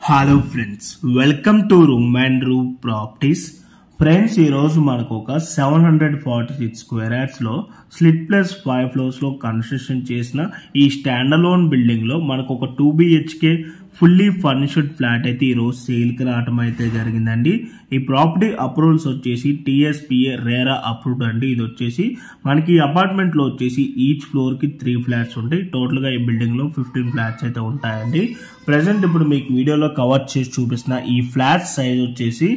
Hello friends, welcome to room and room properties. Friends, ఈరోజు మనకు ఒక 746 స్క్వేర్ యార్డ్స్ లో స్లిట్ ప్లస్ 5 ఫ్లోర్స్ లో కన్స్ట్రక్షన్ చేసిన ఈ స్టాండ్ అలోన్ బిల్డింగ్ లో మనకు ఒక 2 BHK ఫుల్లీ ఫర్నిష్డ్ ఫ్లాట్ అయితే ఈ రోజు సేల్ కి రావడం అయితే జరిగిందండి. ఈ ప్రాపర్టీ అప్రూవల్స్ వచ్చేసి TSPA రేరా అప్రూవ్డ్ అండి. ఇది వచ్చేసి మనకి అపార్ట్మెంట్ లో వచ్చేసి ఈచ్ ఫ్లోర్ కి 3 ఫ్లాట్స్ ఉంటాయి. టోటల్ గా ఈ బిల్డింగ్ లో 15 ఫ్లాట్స్ అయితే ఉంటాయండి. ప్రెసెంట్ ఇప్పుడు మీకు వీడియోలో కవర్ చేసి చూపిస్తున్న ఈ ఫ్లాట్ సైజ్ వచ్చేసి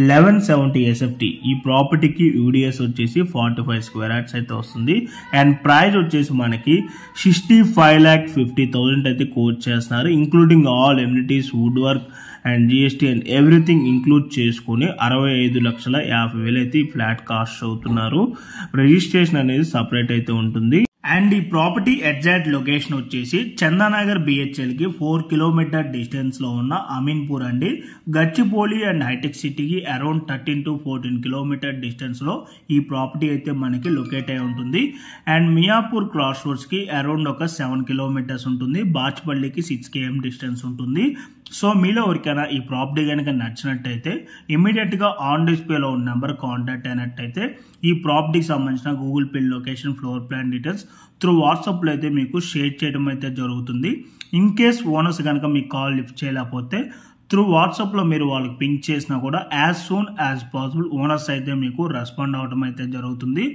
1170 SFT. ఈ ప్రాపర్టీకి UDS వచ్చేసి 45 స్క్వేర్ యార్డ్స్ అయితే వస్తుంది. అండ్ ప్రైస్ వచ్చేసి మనకి 65,50,000 అయితే కోట్ చేస్తున్నారు. Including all amenities, wood work and GST and everything include చేసుకుని 65,50,000 అయితే ఈ ఫ్లాట్ కాస్ట్ అవుతున్నారు. రిజిస్ట్రేషన్ అనేది సపరేట్ అయితే ఉంటుంది. అండ్ ఈ ప్రాపర్టీ ఎగ్జాక్ట్ లొకేషన్ వచ్చేసి చందానగర్ BHL కి 4 కిలోమీటర్ డిస్టెన్స్ లో ఉన్న అమీన్పూర్ అండి. గచ్చిపోలి అండ్ హైటెక్ సిటీకి అరౌండ్ 13 to 14 కిలోమీటర్ డిస్టెన్స్ లో ఈ ప్రాపర్టీ అయితే మనకి లొకేట్ అయి ఉంటుంది. అండ్ మియాపూర్ క్రాస్ రోడ్స్ కి అరౌండ్ ఒక 7 కిలోమీటర్స్ ఉంటుంది. బాచ్పల్లికి 6 km డిస్టెన్స్ ఉంటుంది. సో మీలో ఎవరికైనా ఈ ప్రాపర్టీ కనుక నచ్చినట్టయితే ఇమీడియట్ గా ఆన్ డిస్ప్లేలో ఉన్న నెంబర్ కాంటాక్ట్ అయినట్టయితే ఈ ప్రాపర్టీకి సంబంధించిన Google pay location, floor plan details through WhatsApp లో అయితే మీకు షేర్ చేయడం అయితే జరుగుతుంది. ఇన్ కేస్ ఓనర్స్ కనుక మీకు కాల్ లిఫ్ట్ చేయలేకపోతే త్రూ వాట్సాప్ లో మీరు వాళ్ళకి పింక్ చేసినా కూడా as soon as possible owners అయితే మీకు రెస్పాండ్ అవడం అయితే జరుగుతుంది.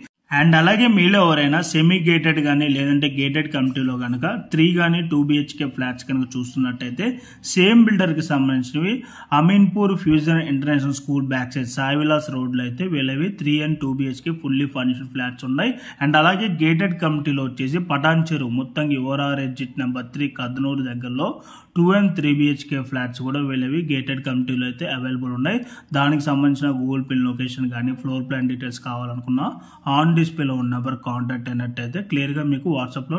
అండ్ అలాగే మీలో ఎవరైనా సెమీ గేటెడ్ కానీ లేదంటే గేటెడ్ కమిటీలో కనుక 3 కానీ 2 BHK ఫ్లాట్స్ కనుక చూస్తున్నట్టయితే సేమ్ బిల్డర్ కి సంబంధించినవి Ameenpur fusion international school back side Sai Vilas road లో అయితే వీళ్ళవి 3 and 2 BHK fully furnished flats ఉన్నాయి. అండ్ అలాగే గేటెడ్ కమిటీలో వచ్చేసి పటాన్ చెరువు మొత్తంగా ఓఆర్ ఎగ్జిట్ నెంబర్ 3 కద్నూరు దగ్గరలో 2 and 3 BHK ఫ్లాట్స్ కూడా వీళ్ళవి గేటెడ్ కమిటీలో అయితే అవైలబుల్ ఉన్నాయి. దానికి సంబంధించిన గూగుల్ పిన్ లొకేషన్ కానీ ఫ్లోర్ ప్లాన్ డీటెయిల్స్ కావాలనుకున్నా ఆన్ డిస్ప్లేలో ఉన్న నెంబర్ కాంటాక్ట్ అయినట్టయితే క్లియర్ గా మీకు వాట్సాప్ లో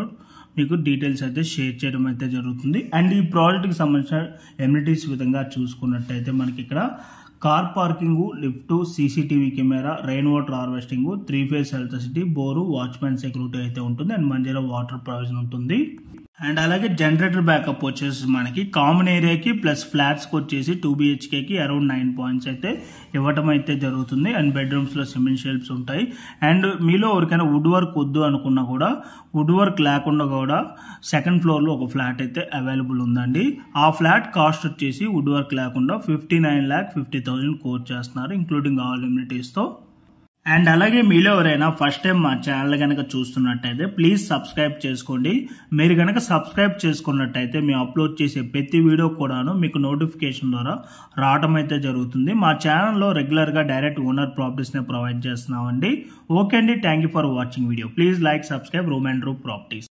మీకు డీటెయిల్స్ అయితే షేర్ చేయడం అయితే జరుగుతుంది. అండ్ ఈ ప్రాజెక్ట్ కి సంబంధించిన ఎమ్యూనిటీస్ విధంగా చూసుకున్నట్టయితే మనకి ఇక్కడ car parking, lift, CCTV camera, rain water harvesting, 3-phase electricity, bore, watchman security అయితే ఉంటుంది. అండ్ మంజీరా వాటర్ ప్రొవిజన్ ఉంటుంది. అండ్ అలాగే జనరేటర్ బ్యాకప్ వచ్చేసి మనకి కామన్ ఏరియాకి ప్లస్ ఫ్లాట్స్ కి వచ్చేసి 2 BHK కి అరౌండ్ 9 points అయితే ఇవ్వటం అయితే జరుగుతుంది. అండ్ బెడ్రూమ్స్ లో సిమెంట్ షెల్ఫ్స్ ఉంటాయి. అండ్ మీలో ఎవరికైనా వుడ్ వర్క్ వద్దు అనుకున్నా కూడా వుడ్ వర్క్ లేకుండా కూడా సెకండ్ ఫ్లోర్ లో ఒక ఫ్లాట్ అయితే అవైలబుల్ ఉందండి. ఆ ఫ్లాట్ కాస్ట్ వచ్చేసి వుడ్ వర్క్ లేకుండా 59,50,000 కోట్ చేస్తున్నారు, ఇంక్లూడింగ్ ఆల్ ఎమ్యూనిటీస్ తో. అండ్ అలాగే మీలో ఎవరైనా ఫస్ట్ టైం మా ఛానల్ కనుక చూస్తున్నట్టయితే ప్లీజ్ సబ్స్క్రైబ్ చేసుకోండి. మీరు కనుక సబ్స్క్రైబ్ చేసుకున్నట్టయితే మేము అప్లోడ్ చేసే ప్రతి వీడియో కూడాను మీకు నోటిఫికేషన్ ద్వారా రావడం అయితే జరుగుతుంది. మా ఛానల్లో రెగ్యులర్ గా డైరెక్ట్ ఓనర్ ప్రాపర్టీస్ నే ప్రొవైడ్ చేస్తున్నామండి. ఓకే అండి, thank you for watching video. Please like, subscribe room and room properties.